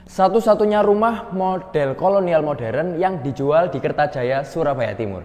Satu-satunya rumah model kolonial modern yang dijual di Kertajaya, Surabaya Timur.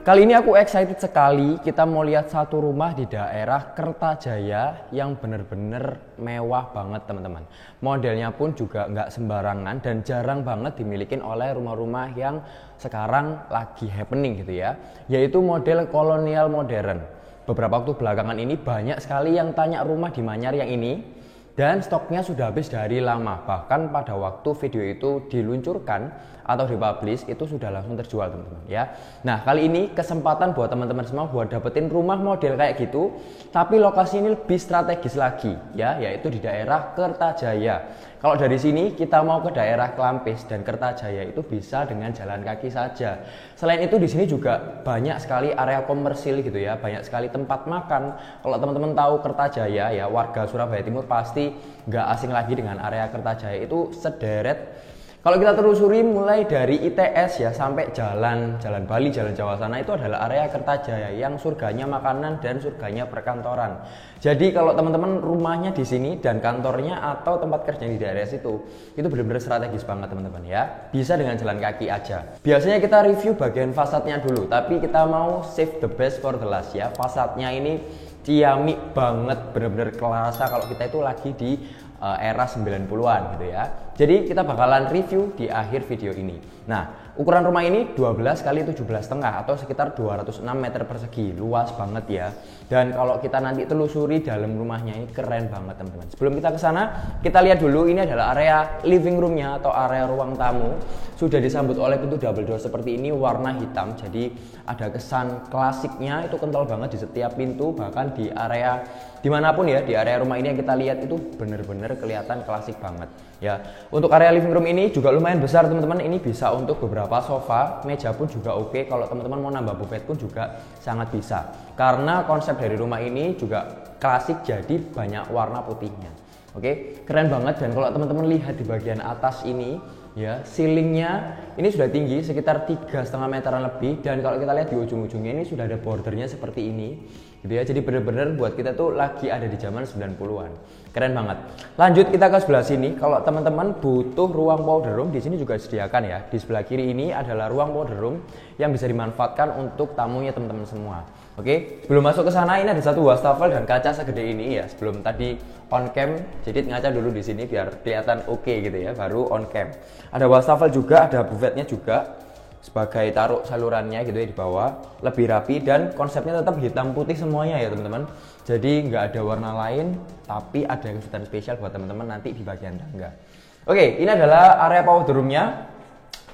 Kali ini aku excited sekali, kita mau lihat satu rumah di daerah Kertajaya yang bener-bener mewah banget teman-teman. Modelnya pun juga nggak sembarangan dan jarang banget dimiliki oleh rumah-rumah yang sekarang lagi happening gitu ya. Yaitu model kolonial modern. Beberapa waktu belakangan ini banyak sekali yang tanya rumah di Manyar yang ini. Dan stoknya sudah habis dari lama, bahkan pada waktu video itu diluncurkan atau dipublish itu sudah langsung terjual teman-teman ya. Nah kali ini kesempatan buat teman-teman semua buat dapetin rumah model kayak gitu, tapi lokasi ini lebih strategis lagi ya, yaitu di daerah Kertajaya. Kalau dari sini kita mau ke daerah Klampis dan Kertajaya itu bisa dengan jalan kaki saja. Selain itu di sini juga banyak sekali area komersil gitu ya, banyak sekali tempat makan. Kalau teman-teman tahu Kertajaya ya, warga Surabaya Timur pasti nggak asing lagi dengan area Kertajaya itu sederet. Kalau kita telusuri mulai dari ITS ya sampai jalan Bali, jalan Jawa sana itu adalah area Kertajaya yang surganya makanan dan surganya perkantoran. Jadi kalau teman-teman rumahnya di sini dan kantornya atau tempat kerjanya di daerah situ, itu benar-benar strategis banget teman-teman ya. Bisa dengan jalan kaki aja. Biasanya kita review bagian fasadnya dulu, tapi kita mau save the best for the last ya. Fasadnya ini ciamik banget, bener-bener kerasa kalau kita itu lagi di era 90-an gitu ya. Jadi kita bakalan review di akhir video ini. Nah, ukuran rumah ini 12 kali 17,5 atau sekitar 206 meter persegi. Luas banget ya. Dan kalau kita nanti telusuri dalam rumahnya ini keren banget teman-teman. Sebelum kita ke sana, kita lihat dulu ini adalah area living roomnya atau area ruang tamu. Sudah disambut oleh pintu double door seperti ini warna hitam. Jadi ada kesan klasiknya itu kental banget di setiap pintu, bahkan di area dimanapun ya, di area rumah ini yang kita lihat itu bener-bener kelihatan klasik banget ya. Untuk area living room ini juga lumayan besar teman-teman. Ini bisa untuk beberapa sofa, meja pun juga oke. Kalau teman-teman mau nambah bed pun juga sangat bisa, karena konsep dari rumah ini juga klasik, jadi banyak warna putihnya. Oke, keren banget. Dan kalau teman-teman lihat di bagian atas ini ya, ceilingnya ini sudah tinggi sekitar 3,5 meteran lebih, dan kalau kita lihat di ujung-ujungnya ini sudah ada bordernya seperti ini gitu ya. Jadi bener-bener buat kita tuh lagi ada di zaman 90-an. Keren banget. Lanjut kita ke sebelah sini. Kalau teman-teman butuh ruang powder room, di sini juga disediakan ya. Di sebelah kiri ini adalah ruang powder room yang bisa dimanfaatkan untuk tamunya teman-teman semua. Oke, sebelum masuk ke sana ini ada satu wastafel dan kaca segede ini ya. Sebelum tadi on cam, jadi ngaca dulu di sini biar kelihatan oke gitu ya, baru on cam. Ada wastafel juga, ada buffetnya juga sebagai taruh salurannya gitu ya di bawah, lebih rapi dan konsepnya tetap hitam putih semuanya ya teman-teman. Jadi nggak ada warna lain, tapi ada kejutan spesial buat teman-teman nanti di bagian tangga. Oke, ini adalah area powder roomnya.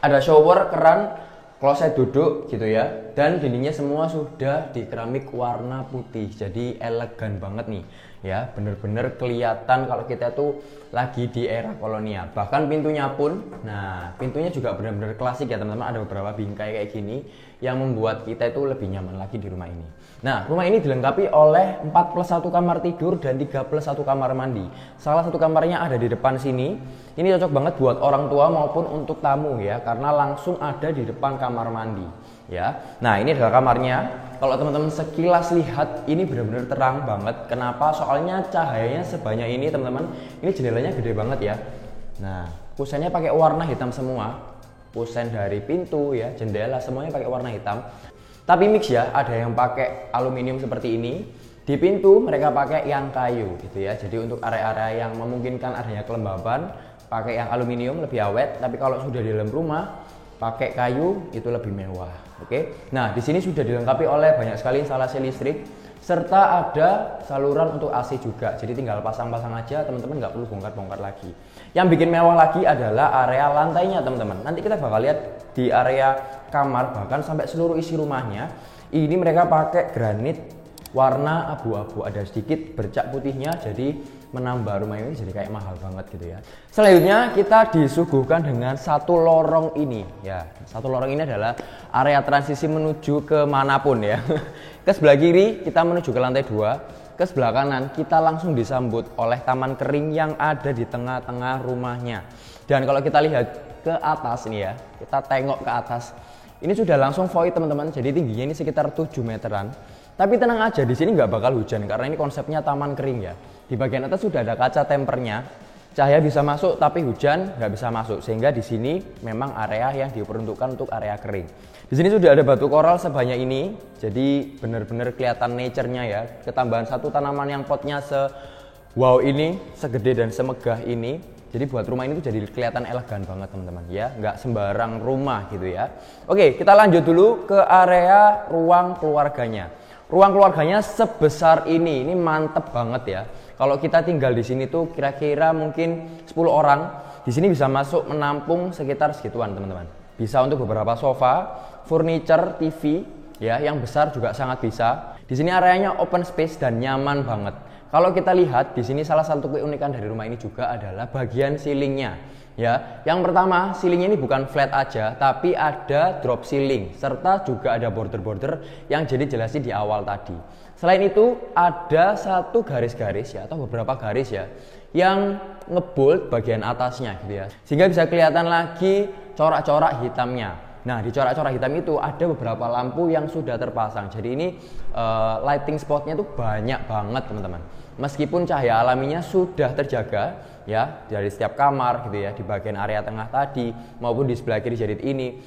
Ada shower, keran, kloset duduk gitu ya, dan dindingnya semua sudah di keramik warna putih, jadi elegan banget nih ya, bener-bener kelihatan kalau kita tuh lagi di era kolonial. Bahkan pintunya pun, nah pintunya juga bener-bener klasik ya teman-teman. Ada beberapa bingkai kayak gini yang membuat kita itu lebih nyaman lagi di rumah ini. Nah, rumah ini dilengkapi oleh 4+1 kamar tidur dan 3+1 kamar mandi. Salah satu kamarnya ada di depan sini. Ini cocok banget buat orang tua maupun untuk tamu ya, karena langsung ada di depan kamar mandi ya. Nah, ini adalah kamarnya. Kalau teman-teman sekilas lihat ini benar-benar terang banget. Kenapa? Soalnya cahayanya sebanyak ini teman-teman. Ini jendelanya gede banget ya. Nah, kusennya pakai warna hitam semua. Kusen dari pintu ya, jendela semuanya pakai warna hitam. Tapi mix ya, ada yang pakai aluminium seperti ini. Di pintu mereka pakai yang kayu gitu ya. Jadi untuk area-area yang memungkinkan adanya kelembaban, pakai yang aluminium lebih awet. Tapi kalau sudah di dalam rumah pakai kayu itu lebih mewah. Oke. Nah, di sini sudah dilengkapi oleh banyak sekali instalasi listrik serta ada saluran untuk AC juga. Jadi tinggal pasang-pasang aja, teman-teman nggak perlu bongkar-bongkar lagi. Yang bikin mewah lagi adalah area lantainya, teman-teman. Nanti kita bakal lihat di area kamar, bahkan sampai seluruh isi rumahnya. Ini mereka pakai granit warna abu-abu, ada sedikit bercak putihnya, jadi menambah rumah ini jadi kayak mahal banget gitu ya. Selanjutnya kita disuguhkan dengan satu lorong ini ya. Satu lorong ini adalah area transisi menuju ke manapun ya. Ke sebelah kiri kita menuju ke lantai 2, ke sebelah kanan kita langsung disambut oleh taman kering yang ada di tengah-tengah rumahnya. Dan kalau kita lihat ke atas ini ya, kita tengok ke atas, ini sudah langsung void teman-teman. Jadi tingginya ini sekitar 7 meteran. Tapi tenang aja, di sini nggak bakal hujan karena ini konsepnya taman kering ya. Di bagian atas sudah ada kaca tempernya, cahaya bisa masuk tapi hujan nggak bisa masuk, sehingga di sini memang area yang diperuntukkan untuk area kering. Di sini sudah ada batu koral sebanyak ini, jadi benar-benar kelihatan nature-nya ya. Ketambahan satu tanaman yang potnya wow ini, segede dan semegah ini. Jadi buat rumah ini tuh jadi kelihatan elegan banget teman-teman ya, nggak sembarang rumah gitu ya. Oke, kita lanjut dulu ke area ruang keluarganya. Ruang keluarganya sebesar ini mantep banget ya. Kalau kita tinggal di sini tuh kira-kira mungkin 10 orang, di sini bisa masuk menampung sekitar segituan teman-teman. Bisa untuk beberapa sofa, furniture, TV ya, yang besar juga sangat bisa. Di sini areanya open space dan nyaman banget. Kalau kita lihat di sini salah satu keunikan dari rumah ini juga adalah bagian ceilingnya. Ya, yang pertama ceilingnya ini bukan flat aja, tapi ada drop ceiling serta juga ada border-border yang jadi jelasin di awal tadi. Selain itu ada satu garis-garis ya atau beberapa garis ya yang ngebold bagian atasnya gitu ya, sehingga bisa kelihatan lagi corak-corak hitamnya. Nah, di corak-corak hitam itu ada beberapa lampu yang sudah terpasang. Jadi ini lighting spotnya tuh banyak banget teman-teman. Meskipun cahaya alaminya sudah terjaga ya dari setiap kamar gitu ya, di bagian area tengah tadi maupun di sebelah kiri jadi ini.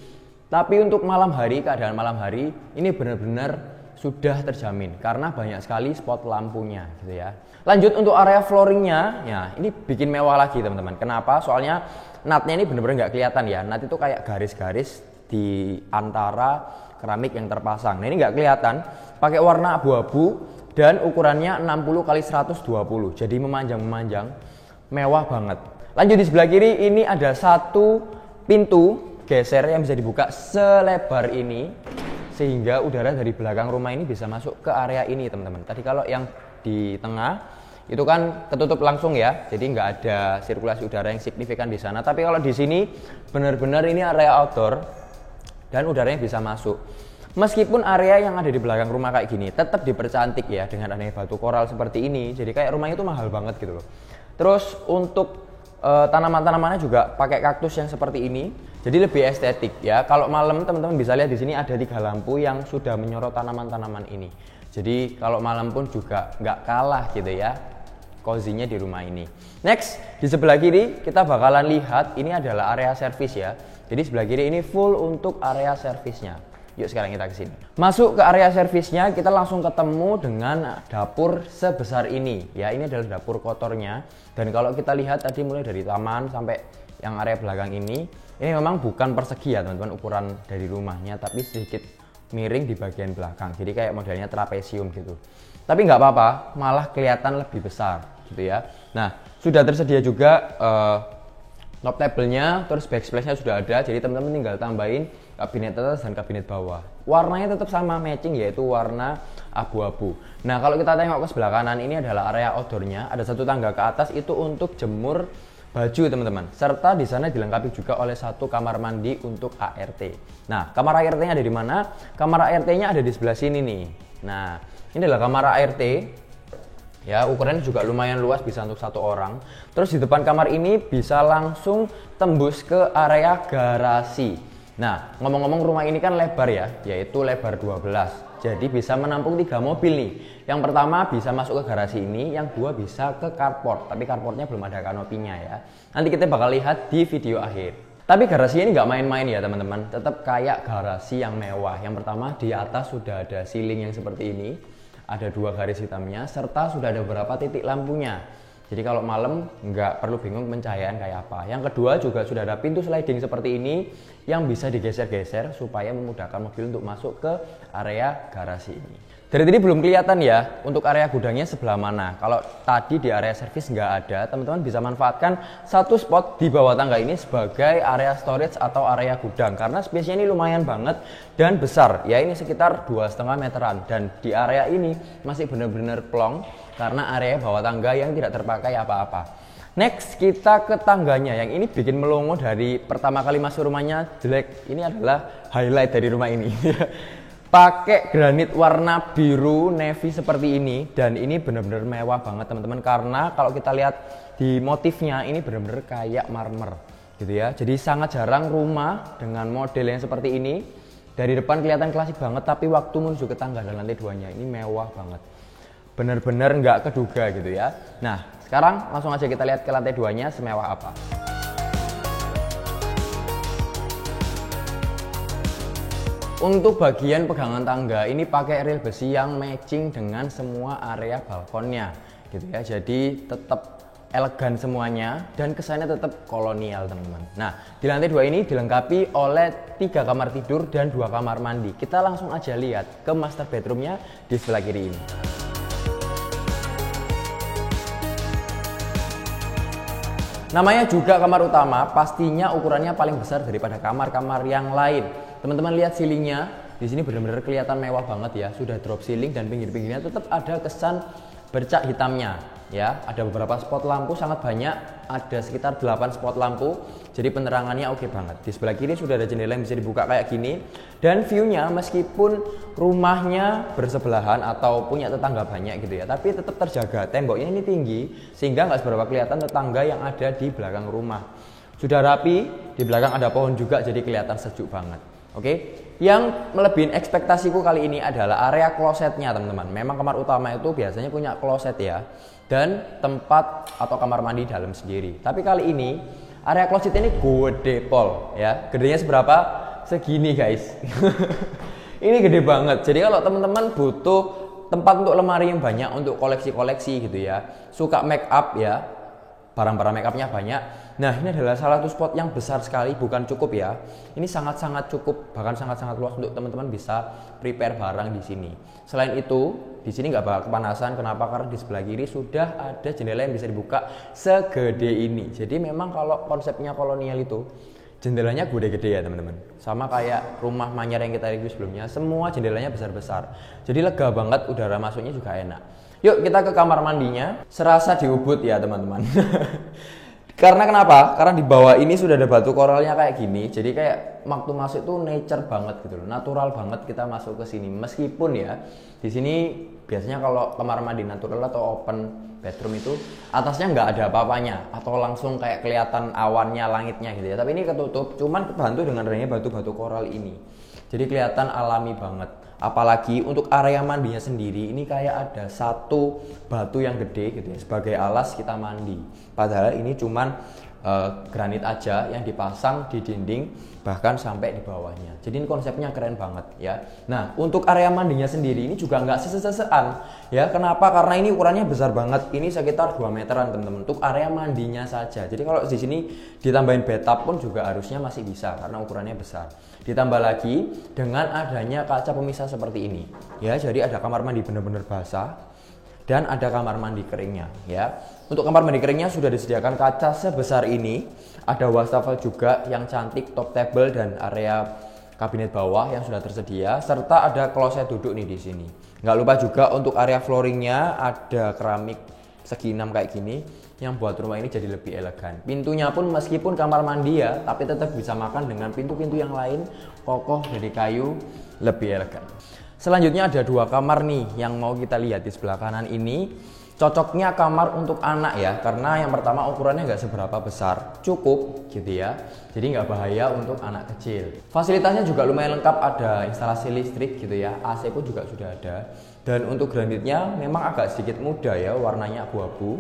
Tapi untuk malam hari, keadaan malam hari ini benar-benar sudah terjamin karena banyak sekali spot lampunya gitu ya. Lanjut untuk area flooringnya, ya ini bikin mewah lagi teman-teman. Kenapa? Soalnya natnya ini benar-benar nggak kelihatan ya. Nat itu kayak garis-garis di antara keramik yang terpasang. Nah ini nggak kelihatan, pakai warna abu-abu dan ukurannya 60 x 120, jadi memanjang-memanjang, mewah banget. Lanjut di sebelah kiri, ini ada satu pintu geser yang bisa dibuka selebar ini, sehingga udara dari belakang rumah ini bisa masuk ke area ini teman-teman. Tadi kalau yang di tengah itu kan ketutup langsung ya, jadi nggak ada sirkulasi udara yang signifikan di sana. Tapi kalau di sini benar-benar ini area outdoor dan udaranya bisa masuk. Meskipun area yang ada di belakang rumah kayak gini tetap dipercantik ya dengan adanya batu koral seperti ini, jadi kayak rumahnya itu mahal banget gitu loh. Terus untuk tanaman-tanamannya juga pakai kaktus yang seperti ini, jadi lebih estetik ya. Kalau malam teman-teman bisa lihat di sini ada 3 lampu yang sudah menyorot tanaman-tanaman ini. Jadi kalau malam pun juga nggak kalah gitu ya cozy-nya di rumah ini. Next, di sebelah kiri kita bakalan lihat ini adalah area servis ya. Jadi sebelah kiri ini full untuk area servisnya. Yuk sekarang kita ke sini. Masuk ke area servisnya, kita langsung ketemu dengan dapur sebesar ini. Ya, ini adalah dapur kotornya. Dan kalau kita lihat tadi mulai dari taman sampai yang area belakang ini memang bukan persegi ya teman-teman ukuran dari rumahnya, tapi sedikit miring di bagian belakang. Jadi kayak modelnya trapesium gitu. Tapi nggak apa-apa, malah kelihatan lebih besar gitu ya. Nah, sudah tersedia juga knob table-nya, terus backsplash-nya sudah ada. Jadi teman-teman tinggal tambahin kabinet atas dan kabinet bawah. Warnanya tetap sama matching, yaitu warna abu-abu. Nah, kalau kita tengok ke sebelah kanan ini adalah area outdoor-nya. Ada satu tangga ke atas itu untuk jemur baju teman-teman. Serta di sana dilengkapi juga oleh satu kamar mandi untuk ART. Nah, kamar ART-nya ada di mana? Kamar ART-nya ada di sebelah sini nih. Nah, ini adalah kamar ART. Ya, ukurannya juga lumayan luas, bisa untuk 1 orang. Terus di depan kamar ini bisa langsung tembus ke area garasi. Nah, ngomong-ngomong rumah ini kan lebar ya, yaitu lebar 12. Jadi bisa menampung 3 mobil nih. Yang pertama bisa masuk ke garasi ini, yang 2 bisa ke carport. Tapi carportnya belum ada kanopinya ya. Nanti kita bakal lihat di video akhir. Tapi garasi ini nggak main-main ya teman-teman. Tetap kayak garasi yang mewah. Yang pertama di atas sudah ada ceiling yang seperti ini. Ada 2 garis hitamnya, serta sudah ada beberapa titik lampunya. Jadi kalau malam nggak perlu bingung pencahayaan kayak apa. Yang kedua juga sudah ada pintu sliding seperti ini yang bisa digeser-geser supaya memudahkan mobil untuk masuk ke area garasi ini. Dari tadi belum kelihatan ya untuk area gudangnya sebelah mana. Kalau tadi di area servis nggak ada, teman-teman bisa manfaatkan satu spot di bawah tangga ini sebagai area storage atau area gudang. Karena space-nya ini lumayan banget dan besar. Ya ini sekitar 2,5 meteran. Dan di area ini masih benar-benar plong karena area bawah tangga yang tidak terpakai apa-apa. Next kita ke tangganya, yang ini bikin melongo dari pertama kali masuk rumahnya jelek. Ini adalah highlight dari rumah ini. Pakai granit warna biru navy seperti ini, dan ini benar-benar mewah banget teman-teman, karena kalau kita lihat di motifnya ini benar-benar kayak marmer gitu ya. Jadi sangat jarang rumah dengan model yang seperti ini Dari depan kelihatan klasik banget, tapi waktu menuju ke tangga dan lantai 2-nya ini mewah banget. Bener-bener nggak keduga gitu ya. Nah, sekarang langsung aja kita lihat ke lantai 2-nya semewah apa. Untuk bagian pegangan tangga ini pakai ril besi yang matching dengan semua area balkonnya gitu ya. Jadi tetap elegan semuanya dan kesannya tetap kolonial teman-teman. Nah, di lantai 2 ini dilengkapi oleh 3 kamar tidur dan 2 kamar mandi. Kita langsung aja lihat ke master bedroomnya di sebelah kiri ini. Namanya juga kamar utama, pastinya ukurannya paling besar daripada kamar-kamar yang lain. Teman-teman lihat ceilingnya, di sini benar-benar kelihatan mewah banget ya. Sudah drop ceiling dan pinggir-pinggirnya tetap ada kesan bercak hitamnya ya. Ada beberapa spot lampu sangat banyak, ada sekitar 8 spot lampu. Jadi penerangannya oke banget. Di sebelah kiri sudah ada jendela yang bisa dibuka kayak gini. Dan view-nya meskipun rumahnya bersebelahan atau punya tetangga banyak gitu ya, tapi tetap terjaga. Temboknya ini tinggi sehingga nggak seberapa kelihatan tetangga yang ada di belakang rumah. Sudah rapi, di belakang ada pohon juga jadi kelihatan sejuk banget. Oke, yang melebihin ekspektasiku kali ini adalah area klosetnya teman-teman. Memang kamar utama itu biasanya punya kloset ya, dan tempat atau kamar mandi dalam sendiri. Tapi kali ini area kloset ini gede pol ya. Gedenya seberapa? Segini guys. Ini gede banget. Jadi kalau teman-teman butuh tempat untuk lemari yang banyak untuk koleksi-koleksi gitu ya, suka make up ya, barang-barang make upnya banyak. Nah, ini adalah salah satu spot yang besar sekali, bukan cukup ya. Ini sangat-sangat cukup, bahkan sangat-sangat luas untuk teman-teman bisa prepare barang di sini. Selain itu, di sini nggak bakal kepanasan. Kenapa? Karena di sebelah kiri sudah ada jendela yang bisa dibuka segede ini. Jadi memang kalau konsepnya kolonial itu jendelanya gede-gede ya teman-teman. Sama kayak rumah Manyar yang kita review sebelumnya, semua jendelanya besar-besar. Jadi lega banget, udara masuknya juga enak. Yuk kita ke kamar mandinya. Serasa di Ubud ya teman-teman. Karena kenapa? Karena di bawah ini sudah ada batu koralnya kayak gini. Jadi kayak waktu masuk itu nature banget gitu loh. Natural banget kita masuk ke sini. Meskipun ya di sini biasanya kalau kamar mandi natural atau open bedroom itu atasnya nggak ada apa-apanya atau langsung kayak kelihatan awannya, langitnya gitu ya. Tapi ini ketutup, cuman kebantu dengan adanya batu-batu koral ini. Jadi kelihatan alami banget. Apalagi untuk area mandinya sendiri ini kayak ada satu batu yang gede gitu ya sebagai alas kita mandi. Padahal ini cuman granit aja yang dipasang di dinding bahkan sampai di bawahnya. Jadi ini konsepnya keren banget ya. Nah, untuk area mandinya sendiri ini juga nggak sese-sesean ya. Kenapa? Karena ini ukurannya besar banget. Ini sekitar 2 meteran teman-teman untuk area mandinya saja. Jadi kalau di sini ditambahin bathtub pun juga harusnya masih bisa karena ukurannya besar. Ditambah lagi dengan adanya kaca pemisah seperti ini ya. Jadi ada kamar mandi benar-benar basah dan ada kamar mandi keringnya ya. Untuk kamar mandi keringnya sudah disediakan kaca sebesar ini. Ada wastafel juga yang cantik, top table dan area kabinet bawah yang sudah tersedia, serta ada kloset duduk nih di sini. Nggak lupa juga untuk area flooringnya ada keramik segi 6 kayak gini yang buat rumah ini jadi lebih elegan. Pintunya pun meskipun kamar mandi ya, tapi tetap bisa makan dengan pintu-pintu yang lain, kokoh dari kayu, lebih elegan. Selanjutnya ada 2 kamar nih yang mau kita lihat di sebelah kanan ini. Cocoknya kamar untuk anak ya, karena yang pertama ukurannya nggak seberapa besar, cukup gitu ya. Jadi nggak bahaya untuk anak kecil. Fasilitasnya juga lumayan lengkap, ada instalasi listrik gitu ya, AC pun juga sudah ada. Dan untuk granitnya memang agak sedikit muda ya, warnanya abu-abu.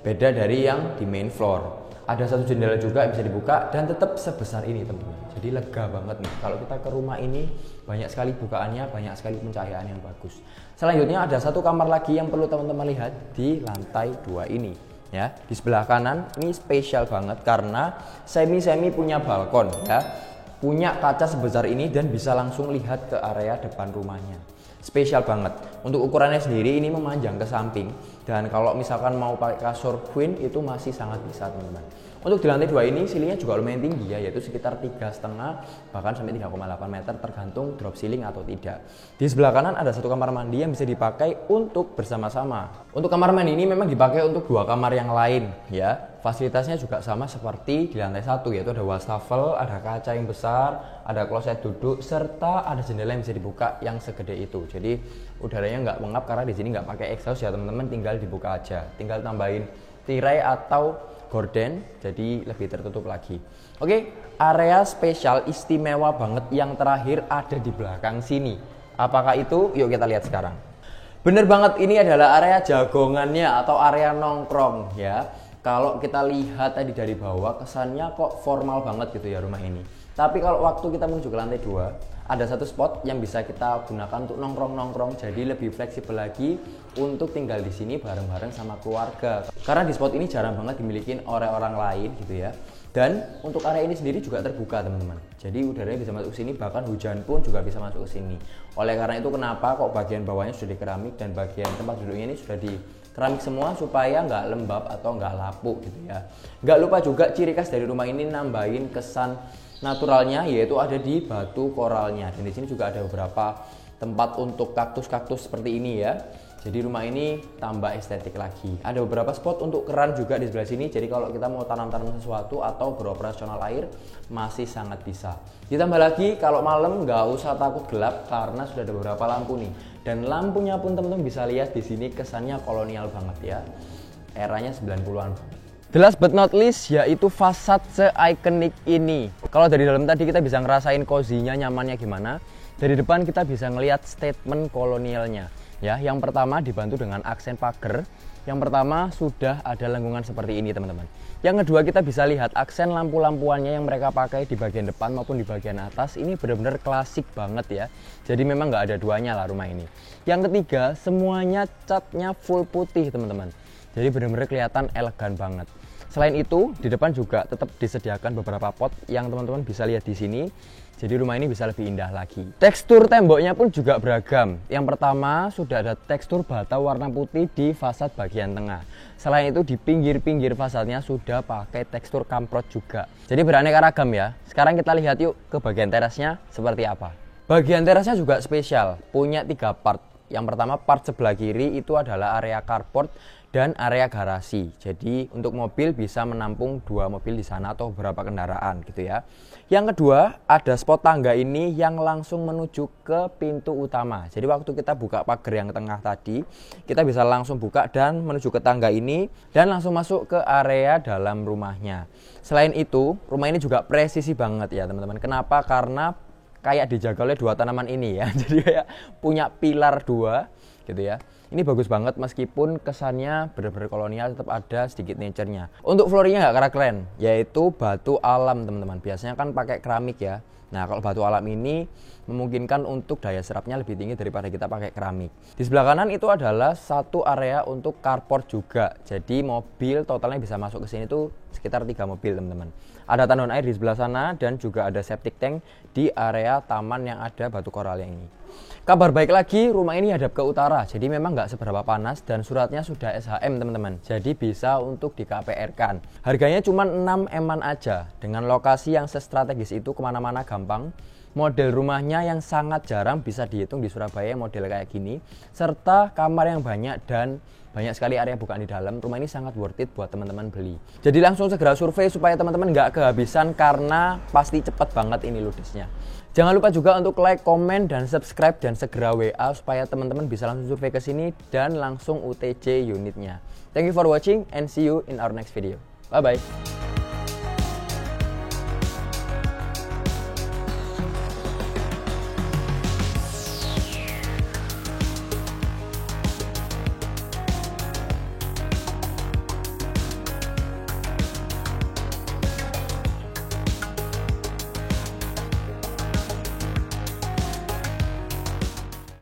Beda dari yang di main floor. Ada satu jendela juga yang bisa dibuka dan tetap sebesar ini teman-teman. Jadi lega banget nih. Kalau kita ke rumah ini banyak sekali bukaannya, banyak sekali pencahayaan yang bagus. Selanjutnya ada satu kamar lagi yang perlu teman-teman lihat di lantai 2 ini. Ya, di sebelah kanan ini spesial banget karena semi punya balkon ya. Punya kaca sebesar ini dan bisa langsung lihat ke area depan rumahnya. Spesial banget. Untuk ukurannya sendiri ini memanjang ke samping dan kalau misalkan mau pakai kasur queen itu masih sangat bisa teman-teman. Untuk di lantai 2 ini ceilingnya juga lumayan tinggi ya, yaitu sekitar 3,5 bahkan sampai 3,8 meter tergantung drop ceiling atau tidak. Di sebelah kanan ada satu kamar mandi yang bisa dipakai untuk bersama-sama. Untuk kamar mandi ini memang dipakai untuk 2 kamar yang lain ya. Fasilitasnya juga sama seperti di lantai 1 yaitu ada wastafel, ada kaca yang besar, ada kloset duduk serta ada jendela yang bisa dibuka yang segede itu. Jadi udaranya nggak mengap karena di sini nggak pakai exhaust ya teman-teman, tinggal dibuka aja. Tinggal tambahin tirai atau gorden, jadi lebih tertutup lagi. Oke, area spesial istimewa banget yang terakhir ada di belakang sini. Apakah itu? Yuk kita lihat sekarang. Bener banget, ini adalah area jagongannya atau area nongkrong ya. Kalau kita lihat tadi dari bawah, kesannya kok formal banget gitu ya rumah ini. Tapi kalau waktu kita menuju ke lantai 2, ada satu spot yang bisa kita gunakan untuk nongkrong-nongkrong, jadi lebih fleksibel lagi untuk tinggal di sini bareng-bareng sama keluarga. Karena di spot ini jarang banget dimiliki oleh orang lain gitu ya. Dan untuk area ini sendiri juga terbuka teman-teman. Jadi udaranya bisa masuk ke sini, bahkan hujan pun juga bisa masuk ke sini. Oleh karena itu kenapa kok bagian bawahnya sudah di keramik dan bagian tempat duduknya ini sudah di keramik semua supaya nggak lembab atau nggak lapuk gitu ya. Nggak lupa juga ciri khas dari rumah ini nambahin kesan naturalnya, yaitu ada di batu koralnya. Dan di sini juga ada beberapa tempat untuk kaktus-kaktus seperti ini ya. Jadi rumah ini tambah estetik lagi. Ada beberapa spot untuk keran juga di sebelah sini. Jadi kalau kita mau tanam-tanam sesuatu atau beroperasional air masih sangat bisa. Ditambah lagi kalau malam nggak usah takut gelap karena sudah ada beberapa lampu nih. Dan lampunya pun teman-teman bisa lihat di sini kesannya kolonial banget ya. Eranya 90-an. The last but not least yaitu fasad se-ikonik ini. Kalau dari dalam tadi kita bisa ngerasain cozy-nya, nyamannya gimana. Dari depan kita bisa ngelihat statement kolonialnya. Ya, yang pertama dibantu dengan aksen pagar. Yang pertama sudah ada lengkungan seperti ini teman-teman. Yang kedua kita bisa lihat aksen lampu-lampuannya yang mereka pakai di bagian depan maupun di bagian atas. Ini benar-benar klasik banget ya. Jadi memang nggak ada duanya lah rumah ini. Yang ketiga semuanya catnya full putih teman-teman. Jadi benar-benar kelihatan elegan banget. Selain itu di depan juga tetap disediakan beberapa pot yang teman-teman bisa lihat di sini. Jadi rumah ini bisa lebih indah lagi. Tekstur temboknya pun juga beragam. Yang pertama sudah ada tekstur bata warna putih di fasad bagian tengah. Selain itu di pinggir-pinggir fasadnya sudah pakai tekstur kamprot juga. Jadi beraneka ragam ya. Sekarang kita lihat yuk ke bagian terasnya seperti apa. Bagian terasnya juga spesial, punya 3 part. Yang pertama part sebelah kiri itu adalah area carport dan area garasi. Jadi untuk mobil bisa menampung 2 mobil di sana atau beberapa kendaraan gitu ya. Yang kedua ada spot tangga ini yang langsung menuju ke pintu utama. Jadi waktu kita buka pagar yang tengah tadi, kita bisa langsung buka dan menuju ke tangga ini dan langsung masuk ke area dalam rumahnya. Selain itu, rumah ini juga presisi banget ya teman-teman. Kenapa? Karena kayak dijaga oleh 2 tanaman ini ya. Jadi kayak punya pilar 2 gitu ya. Ini bagus banget meskipun kesannya benar-benar kolonial, tetap ada sedikit nature-nya. Untuk floornya nggak kalah keren, yaitu batu alam teman-teman. Biasanya kan pakai keramik ya. Nah kalau batu alam ini memungkinkan untuk daya serapnya lebih tinggi daripada kita pakai keramik. Di sebelah kanan itu adalah satu area untuk carport juga. Jadi mobil totalnya bisa masuk ke sini tuh sekitar 3 mobil teman-teman. Ada tandon air di sebelah sana dan juga ada septic tank di area taman yang ada batu koralnya ini. Kabar baik lagi, rumah ini hadap ke utara, jadi memang nggak seberapa panas dan suratnya sudah SHM teman-teman. Jadi bisa untuk di KPR-kan. Harganya cuma 6 eman aja. Dengan lokasi yang sestrategis itu kemana-mana gampang. Model rumahnya yang sangat jarang bisa dihitung di Surabaya model kayak gini. Serta kamar yang banyak dan banyak sekali area bukaan di dalam. Rumah ini sangat worth it buat teman-teman beli. Jadi langsung segera survei supaya teman-teman nggak kehabisan karena pasti cepet banget ini ludesnya. Jangan lupa juga untuk like, komen, dan subscribe dan segera WA supaya teman-teman bisa langsung survei ke sini dan langsung UTC unitnya. Thank you for watching and see you in our next video. Bye bye.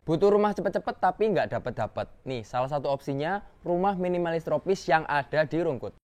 Butuh rumah cepet-cepet tapi nggak dapet-dapet. Nih, salah satu opsinya rumah minimalis tropis yang ada di Rungkut.